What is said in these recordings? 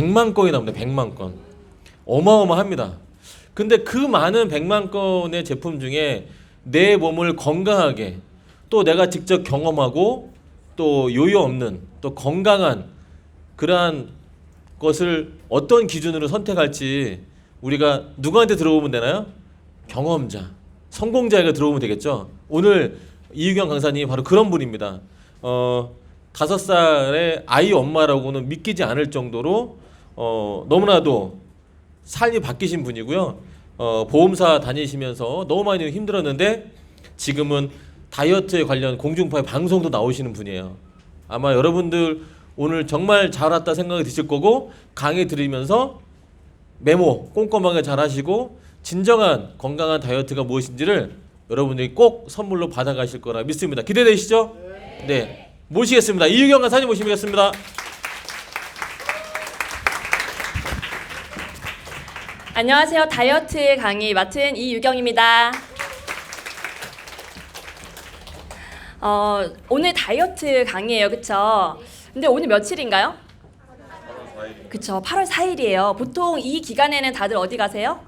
100만 건이 나옵니다. 100만 건. 어마어마합니다. 근데 그 많은 100만 건의 제품 중에 내 몸을 건강하게 또 내가 직접 경험하고 또 요요 없는 또 건강한 그러한 것을 어떤 기준으로 선택할지 우리가 누구한테 들어보면 되나요? 경험자, 성공자에게 들어보면 되겠죠. 오늘 이유경 강사님이 바로 그런 분입니다. 5살의 아이 엄마라고는 믿기지 않을 정도로 너무나도 삶이 바뀌신 분이고요. 보험사 다니시면서 너무 많이 힘들었는데 지금은 다이어트에 관련 공중파의 방송도 나오시는 분이에요. 아마 여러분들 오늘 정말 잘 왔다 생각이 드실 거고 강의 들으면서 메모 꼼꼼하게 잘 하시고 진정한 건강한 다이어트가 무엇인지를 여러분들이 꼭 선물로 받아가실 거라 믿습니다. 기대되시죠? 네. 모시겠습니다. 이유경 강사님 모시겠습니다. 안녕하세요. 다이어트 강의 맡은 이유경입니다. 오늘 다이어트 강의예요. 그쵸? 근데 오늘 며칠인가요? 그쵸. 8월 4일이에요. 보통 이 기간에는 다들 어디 가세요?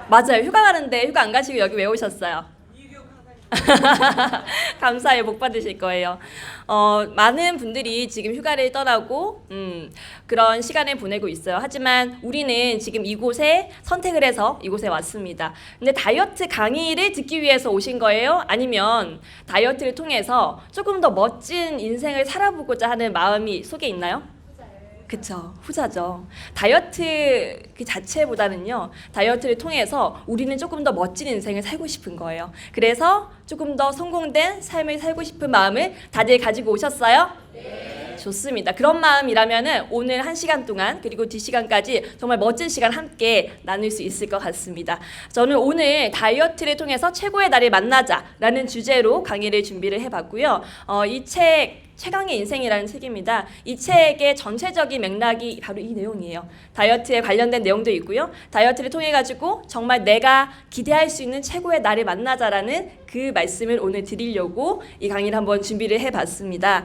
맞아요. 휴가 가는데 휴가 안 가시고 여기 왜 오셨어요? 감사해요. 복 받으실 거예요. 많은 분들이 지금 휴가를 떠나고 그런 시간을 보내고 있어요. 하지만 우리는 지금 이곳에 선택을 해서 이곳에 왔습니다. 근데 다이어트 강의를 듣기 위해서 오신 거예요? 아니면 다이어트를 통해서 조금 더 멋진 인생을 살아보고자 하는 마음이 속에 있나요? 그쵸, 후자죠. 다이어트 그 자체보다는요, 다이어트를 통해서 우리는 조금 더 멋진 인생을 살고 싶은 거예요. 그래서 조금 더 성공된 삶을 살고 싶은 마음을 다들 가지고 오셨어요? 네. 좋습니다. 그런 마음이라면은 오늘 1시간 동안 그리고 2시간까지 정말 멋진 시간 함께 나눌 수 있을 것 같습니다. 저는 오늘 다이어트를 통해서 최고의 나를 만나자라는 주제로 강의를 준비를 해봤고요. 이 책 최강의 인생이라는 책입니다. 이 책의 전체적인 맥락이 바로 이 내용이에요. 다이어트에 관련된 내용도 있고요. 다이어트를 통해 가지고 정말 내가 기대할 수 있는 최고의 나를 만나자라는 그 말씀을 오늘 드리려고 이 강의를 한번 준비를 해봤습니다.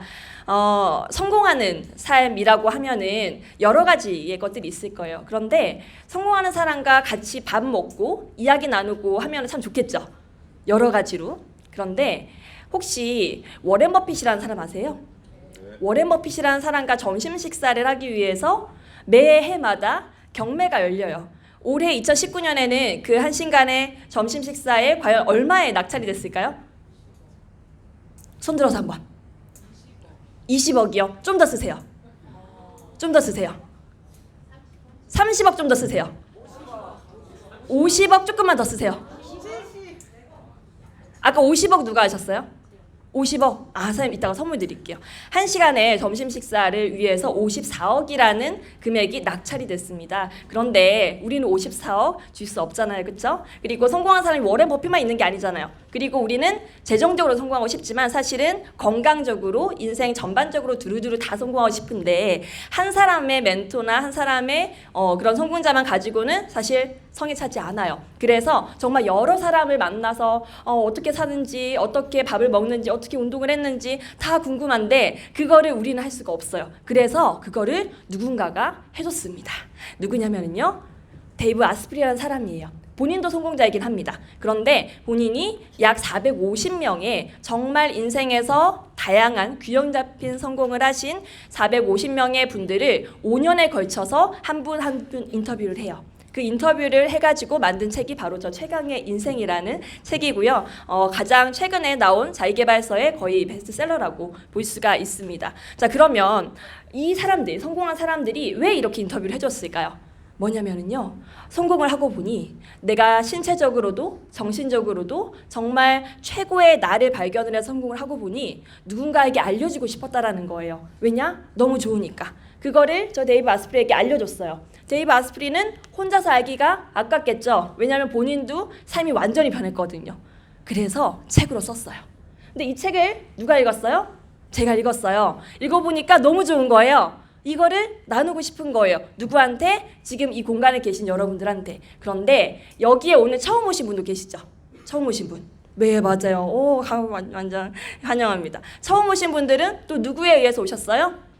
성공하는 삶이라고 하면은 여러 가지의 것들이 있을 거예요. 그런데 성공하는 사람과 같이 밥 먹고 이야기 나누고 하면 참 좋겠죠. 여러 가지로. 그런데 혹시 워렌 버핏이라는 사람 아세요? 워렌 버핏이라는 사람과 점심 식사를 하기 위해서 매해마다 경매가 열려요. 올해 2019년에는 그 한신간의 점심 식사에 과연 얼마에 낙찰이 됐을까요? 손 들어서 한번. 20억이요. 좀 더 쓰세요. 좀 더 쓰세요. 30억 좀 더 쓰세요. 50억 조금만 더 쓰세요. 아까 50억 누가 하셨어요? 50억. 선생님 이따가 선물 드릴게요. 1시간에 점심 식사를 위해서 54억이라는 금액이 낙찰이 됐습니다. 그런데 우리는 54억 줄 수 없잖아요. 그렇죠? 그리고 성공한 사람이 워렌 버핏만 있는 게 아니잖아요. 그리고 우리는 재정적으로 성공하고 싶지만 사실은 건강적으로 인생 전반적으로 두루두루 다 성공하고 싶은데 한 사람의 멘토나 한 사람의 그런 성공자만 가지고는 사실 성에 차지 않아요. 그래서 정말 여러 사람을 만나서 어떻게 사는지, 어떻게 밥을 먹는지, 어떻게 운동을 했는지 다 궁금한데 그거를 우리는 할 수가 없어요. 그래서 그거를 누군가가 해줬습니다. 누구냐면요, 데이브 아스프리라는 사람이에요. 본인도 성공자이긴 합니다. 그런데 본인이 약 450명의 정말 인생에서 다양한 균형 잡힌 성공을 하신 450명의 분들을 5년에 걸쳐서 한 분 한 분 인터뷰를 해요. 그 인터뷰를 해가지고 만든 책이 바로 저 최강의 인생이라는 책이고요. 가장 최근에 나온 자기계발서의 거의 베스트셀러라고 볼 수가 있습니다. 자, 그러면 이 사람들, 성공한 사람들이 왜 이렇게 인터뷰를 해줬을까요? 뭐냐면은요, 성공을 하고 보니 내가 신체적으로도 정신적으로도 정말 최고의 나를 발견을 해서 성공을 하고 보니 누군가에게 알려주고 싶었다라는 거예요. 왜냐? 너무 좋으니까. 그거를 저 데이브 아스프리에게 알려줬어요. 데이브 아스프리는 혼자서 알기가 아깝겠죠. 왜냐하면 본인도 삶이 완전히 변했거든요. 그래서 책으로 썼어요. 근데 이 책을 누가 읽었어요? 제가 읽었어요. 읽어보니까 너무 좋은 거예요. 이거를 나누고 싶은 거예요. 누구한테? 지금 이 공간에 계신 여러분들한테. 그런데 여기에 오늘 처음 오신 분도 계시죠? 처음 오신 분. 네, 맞아요. 완전 환영합니다. 처음 오신 분들은 또 누구에 의해서 오셨어요?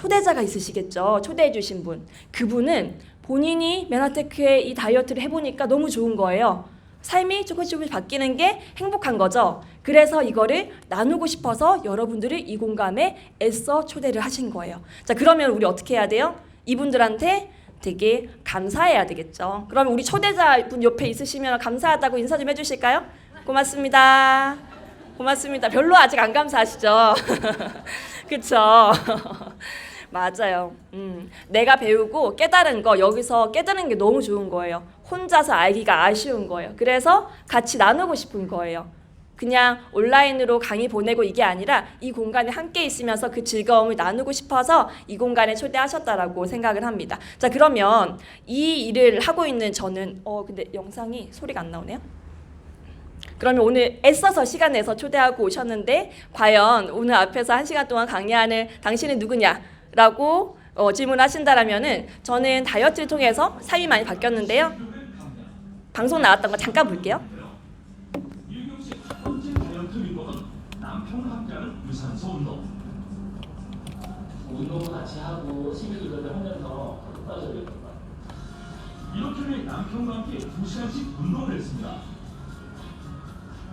초대자가 있으시겠죠. 초대해 주신 분. 그분은 본인이 메나테크의 이 다이어트를 해보니까 너무 좋은 거예요. 삶이 조금씩 바뀌는 게 행복한 거죠. 그래서 이거를 나누고 싶어서 여러분들을 이 공간에 애써 초대를 하신 거예요. 자, 그러면 우리 어떻게 해야 돼요? 이분들한테 되게 감사해야 되겠죠. 그러면 우리 초대자 분 옆에 있으시면 감사하다고 인사 좀 해주실까요? 고맙습니다. 고맙습니다. 별로 아직 안 감사하시죠? 그쵸? 맞아요. 내가 배우고 깨달은 거, 여기서 깨달은 게 너무 좋은 거예요. 혼자서 알기가 아쉬운 거예요. 그래서 같이 나누고 싶은 거예요. 그냥 온라인으로 강의 보내고 이게 아니라 이 공간에 함께 있으면서 그 즐거움을 나누고 싶어서 이 공간에 초대하셨다라고 생각을 합니다. 자, 그러면 이 일을 하고 있는 저는 근데 영상이 소리가 안 나오네요. 그러면 오늘 애써서 시간 내서 초대하고 오셨는데 과연 오늘 앞에서 1시간 동안 강의하는 당신은 누구냐라고 질문하신다라면은 저는 다이어트를 통해서 삶이 많이 바뀌었는데요. 방송 나왔던 거 잠깐 볼게요. 운동을 같이 하고 시기조절을 하면서 빠져야 될 겁니다. 이렇게 남편과 함께 2시간씩 운동을 했습니다.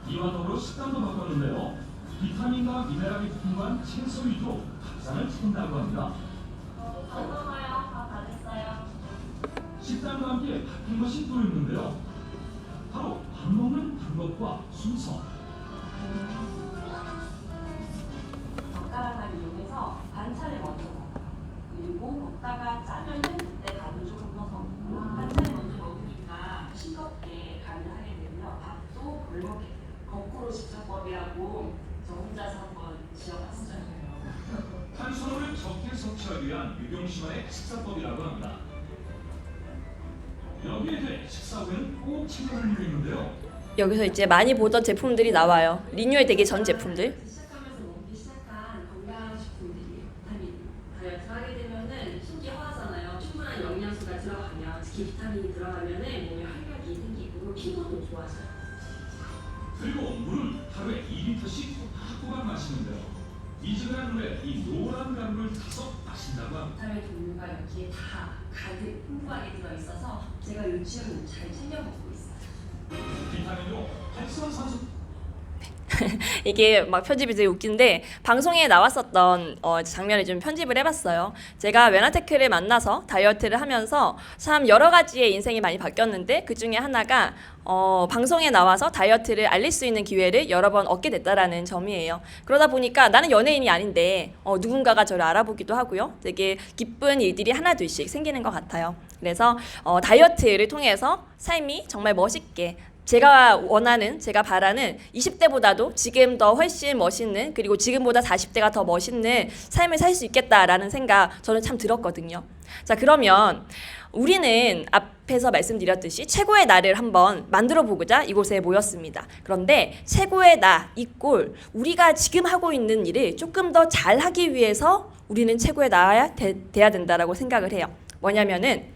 이와 더불어 식단도 바꿨는데요. 비타민과 미네랄이 풍부한 채소 위주로 밥상을 차린다고 합니다. 어서와요. 다 됐어요. 식단과 함께 바뀐 것이 또 있는데요. 바로 밥 먹는 방법과 순서. 젓가락을 이용해서 반찬을 먼저 먹어요. 그리고 먹다가 짜면은 그때 밥을 조금 넣어서 먹고 반찬을 먼저 먹으니까 싱겁게 간을 하게 되면 밥도 덜 먹게 돼요. 거꾸로 식사법이라고 저 혼자서 한번 지어봤어요. 탄수화물을 적게 섭취하기 위한 유경심만의 식사법이라고 합니다. 여기에 대해 식사 후에는 꼭 챙겨야 할 일이 있는데요. 여기서 이제 많이 보던 제품들이 나와요. 리뉴얼 되기 전 제품들. 시작하면서 먹기 시작한 건강식품들이 비타민 다이어트 하게 되면은 심기 허하잖아요. 충분한 영양소가 들어가면 특히 비타민이 들어가면은 몸에 활력이 생기고 피부도 좋아져요. 그리고 물은 하루에 2리터씩 꼬박꼬박 마시는데요. 미지근한 물에 이 노란 가루를 타서 마신다고 합니다. 비타민 종류가 여기에 다 가득 풍부하게 들어있어서 제가 요즘 잘 챙겨 먹고 있어요. 비타민으로 활성산소 이게 막 편집이 되게 웃긴데 방송에 나왔었던 장면을 좀 편집을 해봤어요. 제가 메나테크를 만나서 다이어트를 하면서 참 여러 가지의 인생이 많이 바뀌었는데 그 중에 하나가 방송에 나와서 다이어트를 알릴 수 있는 기회를 여러 번 얻게 됐다라는 점이에요. 그러다 보니까 나는 연예인이 아닌데 누군가가 저를 알아보기도 하고요. 되게 기쁜 일들이 하나둘씩 생기는 것 같아요. 그래서 다이어트를 통해서 삶이 정말 멋있게 제가 원하는, 제가 바라는 20대보다도 지금 더 훨씬 멋있는 그리고 지금보다 40대가 더 멋있는 삶을 살 수 있겠다라는 생각 저는 참 들었거든요. 자, 그러면 우리는 앞에서 말씀드렸듯이 최고의 나를 한번 만들어 보고자 이곳에 모였습니다. 그런데 최고의 나, 이 꼴, 우리가 지금 하고 있는 일을 조금 더 잘하기 위해서 우리는 최고의 나야 돼야 된다라고 생각을 해요. 뭐냐면은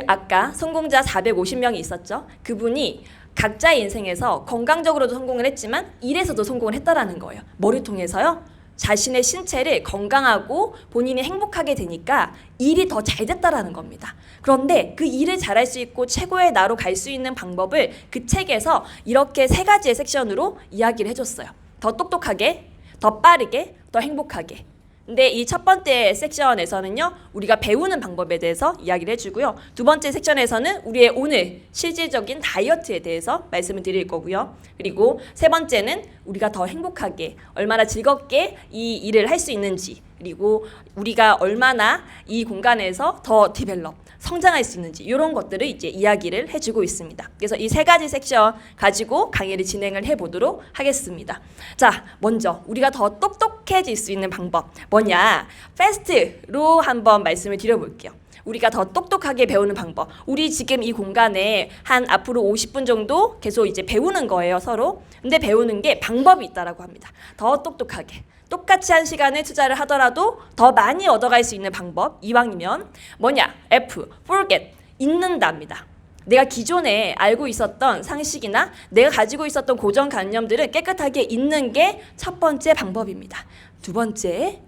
아까 성공자 450명이 있었죠. 그분이 각자의 인생에서 건강적으로도 성공을 했지만 일에서도 성공을 했다라는 거예요. 뭐를 통해서요? 자신의 신체를 건강하고 본인이 행복하게 되니까 일이 더 잘 됐다라는 겁니다. 그런데 그 일을 잘할 수 있고 최고의 나로 갈 수 있는 방법을 그 책에서 이렇게 3가지의 섹션으로 이야기를 해줬어요. 더 똑똑하게, 더 빠르게, 더 행복하게. 근데 이 첫 번째 섹션에서는요, 우리가 배우는 방법에 대해서 이야기를 해주고요. 두 번째 섹션에서는 우리의 오늘 실질적인 다이어트에 대해서 말씀을 드릴 거고요. 그리고 세 번째는 우리가 더 행복하게, 얼마나 즐겁게 이 일을 할 수 있는지, 그리고 우리가 얼마나 이 공간에서 더 디벨롭, 성장할 수 있는지 이런 것들을 이제 이야기를 해주고 있습니다. 그래서 이 3가지 섹션 가지고 강의를 진행을 해보도록 하겠습니다. 자, 먼저 우리가 더 똑똑해질 수 있는 방법 뭐냐? 패스트로 한번 말씀을 드려볼게요. 우리가 더 똑똑하게 배우는 방법. 우리 지금 이 공간에 한 앞으로 50분 정도 계속 이제 배우는 거예요, 서로. 근데 배우는 게 방법이 있다라고 합니다. 더 똑똑하게. 똑같이 한 시간을 투자를 하더라도 더 많이 얻어갈 수 있는 방법, 이왕이면 뭐냐? F, forget, 잊는답니다. 내가 기존에 알고 있었던 상식이나 내가 가지고 있었던 고정관념들을 깨끗하게 잊는 게 첫 번째 방법입니다. 두 번째,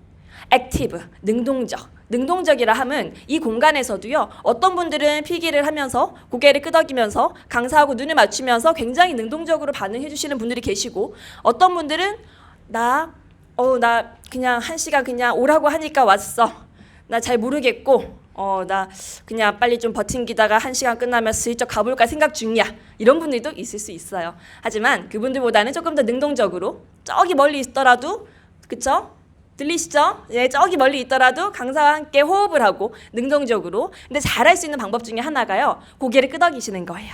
액티브, 능동적. 능동적이라 함은 이 공간에서도요. 어떤 분들은 필기를 하면서 고개를 끄덕이면서 강사하고 눈을 맞추면서 굉장히 능동적으로 반응해 주시는 분들이 계시고 어떤 분들은 나 그냥 1시간 그냥 오라고 하니까 왔어. 나 잘 모르겠고 나 그냥 빨리 좀 버팅기다가 1시간 끝나면 슬쩍 가볼까 생각 중이야. 이런 분들도 있을 수 있어요. 하지만 그분들보다는 조금 더 능동적으로 저기 멀리 있더라도 그쵸? 들리시죠? 예, 저기 멀리 있더라도 강사와 함께 호흡을 하고 능동적으로 근데 잘할 수 있는 방법 중에 하나가요. 고개를 끄덕이시는 거예요.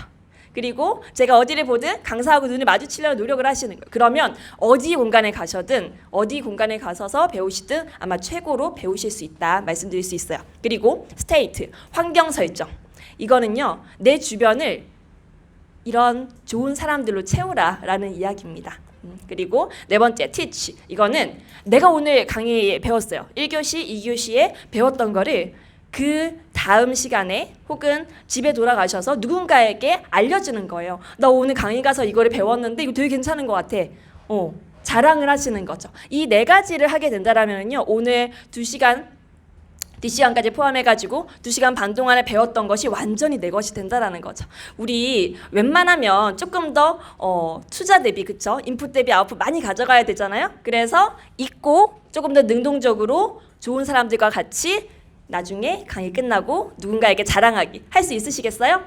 그리고 제가 어디를 보든 강사하고 눈을 마주치려고 노력을 하시는 거예요. 그러면 어디 공간에 가셔든 어디 공간에 가서서 배우시든 아마 최고로 배우실 수 있다 말씀드릴 수 있어요. 그리고 스테이트, 환경 설정. 이거는요. 내 주변을 이런 좋은 사람들로 채우라라는 이야기입니다. 그리고 네 번째 teach. 이거는 내가 오늘 강의에 배웠어요. 1교시, 2교시에 배웠던 거를 그 다음 시간에 혹은 집에 돌아가셔서 누군가에게 알려주는 거예요. 나 오늘 강의 가서 이거를 배웠는데 이거 되게 괜찮은 것 같아. 자랑을 하시는 거죠. 이 네 가지를 하게 된다라면요. 오늘 2시간 D시간까지 포함해가지고 2시간 반 동안에 배웠던 것이 완전히 내 것이 된다라는 거죠. 우리 웬만하면 조금 더 투자 대비 그쵸? 인풋 대비 아웃풋 많이 가져가야 되잖아요. 그래서 잊고 조금 더 능동적으로 좋은 사람들과 같이 나중에 강의 끝나고 누군가에게 자랑하기 할 수 있으시겠어요?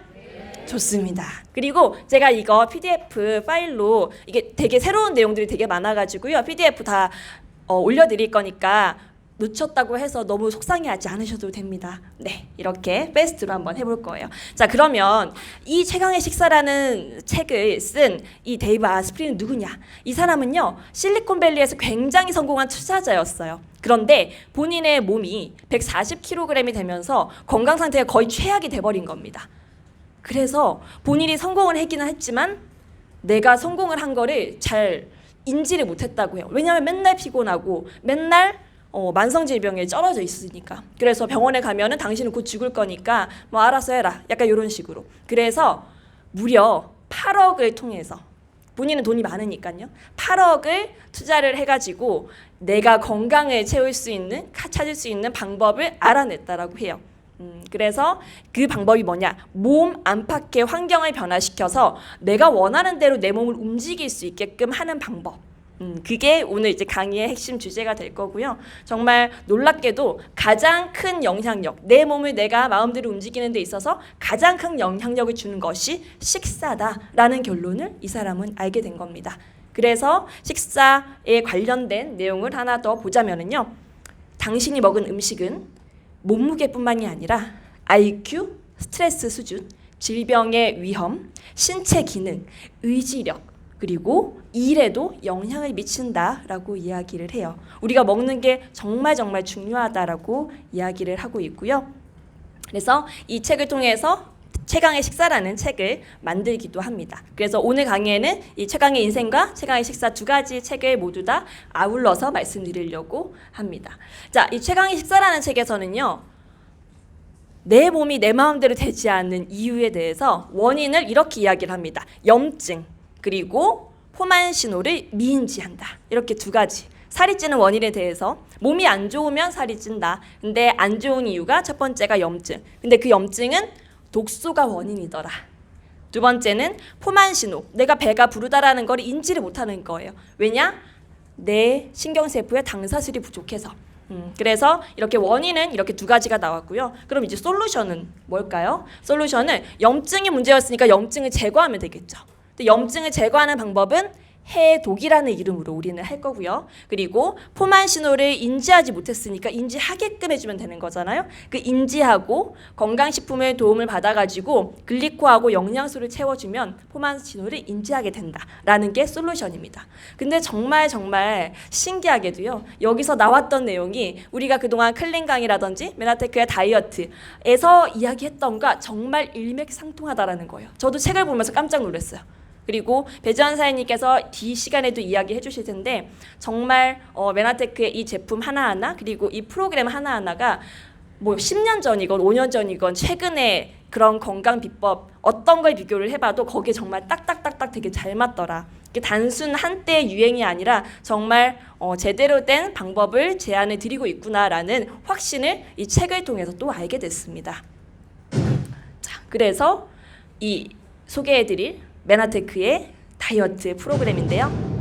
좋습니다. 그리고 제가 이거 PDF 파일로 이게 되게 새로운 내용들이 되게 많아가지고요. PDF 다 올려드릴 거니까 놓쳤다고 해서 너무 속상해하지 않으셔도 됩니다. 네, 이렇게 베스트로 한번 해볼 거예요. 자, 그러면 이 최강의 식사라는 책을 쓴 이 데이브 아스프린은 누구냐? 이 사람은요, 실리콘밸리에서 굉장히 성공한 투자자였어요. 그런데 본인의 몸이 140kg이 되면서 건강 상태가 거의 최악이 돼버린 겁니다. 그래서 본인이 성공을 했기는 했지만 내가 성공을 한 거를 잘 인지를 못했다고 해요. 왜냐하면 맨날 피곤하고 맨날 만성질병에 쩔어져 있으니까. 그래서 병원에 가면은 당신은 곧 죽을 거니까 뭐 알아서 해라. 약간 이런 식으로. 그래서 무려 8억을 통해서 본인은 돈이 많으니까요. 8억을 투자를 해가지고 내가 건강을 채울 수 있는, 찾을 수 있는 방법을 알아냈다라고 해요. 그래서 그 방법이 뭐냐? 몸 안팎의 환경을 변화시켜서 내가 원하는 대로 내 몸을 움직일 수 있게끔 하는 방법. 그게 오늘 이제 강의의 핵심 주제가 될 거고요. 정말 놀랍게도 가장 큰 영향력, 내 몸을 내가 마음대로 움직이는 데 있어서 가장 큰 영향력을 주는 것이 식사다라는 결론을 이 사람은 알게 된 겁니다. 그래서 식사에 관련된 내용을 하나 더 보자면은요. 당신이 먹은 음식은 몸무게뿐만이 아니라 IQ, 스트레스 수준, 질병의 위험, 신체 기능, 의지력, 그리고 일에도 영향을 미친다라고 이야기를 해요. 우리가 먹는 게 정말 정말 중요하다라고 이야기를 하고 있고요. 그래서 이 책을 통해서 최강의 식사라는 책을 만들기도 합니다. 그래서 오늘 강의에는 이 최강의 인생과 최강의 식사 두 가지 책을 모두 다 아울러서 말씀드리려고 합니다. 자, 이 최강의 식사라는 책에서는요. 내 몸이 내 마음대로 되지 않는 이유에 대해서 원인을 이렇게 이야기를 합니다. 염증, 그리고 포만 신호를 미인지한다. 이렇게 두 가지. 살이 찌는 원인에 대해서 몸이 안 좋으면 살이 찐다. 근데 안 좋은 이유가 첫 번째가 염증. 근데 그 염증은 독소가 원인이더라. 두 번째는 포만 신호. 내가 배가 부르다라는 걸 인지를 못하는 거예요. 왜냐? 내 신경세포에 당사슬이 부족해서. 그래서 이렇게 원인은 이렇게 두 가지가 나왔고요. 그럼 이제 솔루션은 뭘까요? 솔루션은 염증이 문제였으니까 염증을 제거하면 되겠죠. 염증을 제거하는 방법은 해독이라는 이름으로 우리는 할 거고요. 그리고 포만 신호를 인지하지 못했으니까 인지하게끔 해주면 되는 거잖아요. 그 인지하고 건강식품의 도움을 받아가지고 글리코하고 영양소를 채워주면 포만 신호를 인지하게 된다라는 게 솔루션입니다. 근데 정말 정말 신기하게도요. 여기서 나왔던 내용이 우리가 그동안 클린 강의라든지 메나테크의 다이어트에서 이야기했던가 정말 일맥상통하다라는 거예요. 저도 책을 보면서 깜짝 놀랐어요. 그리고 배지원 사장님께서 뒤 시간에도 이야기해 주실 텐데 정말 메나테크의 이 제품 하나하나 그리고 이 프로그램 하나하나가 뭐 10년 전이건 5년 전이건 최근에 그런 건강 비법 어떤 걸 비교를 해봐도 거기에 정말 딱딱딱딱 되게 잘 맞더라. 이게 단순 한때 유행이 아니라 정말 제대로 된 방법을 제안해 드리고 있구나라는 확신을 이 책을 통해서 또 알게 됐습니다. 자, 그래서 이 소개해 드릴 메나테크의 다이어트 프로그램인데요.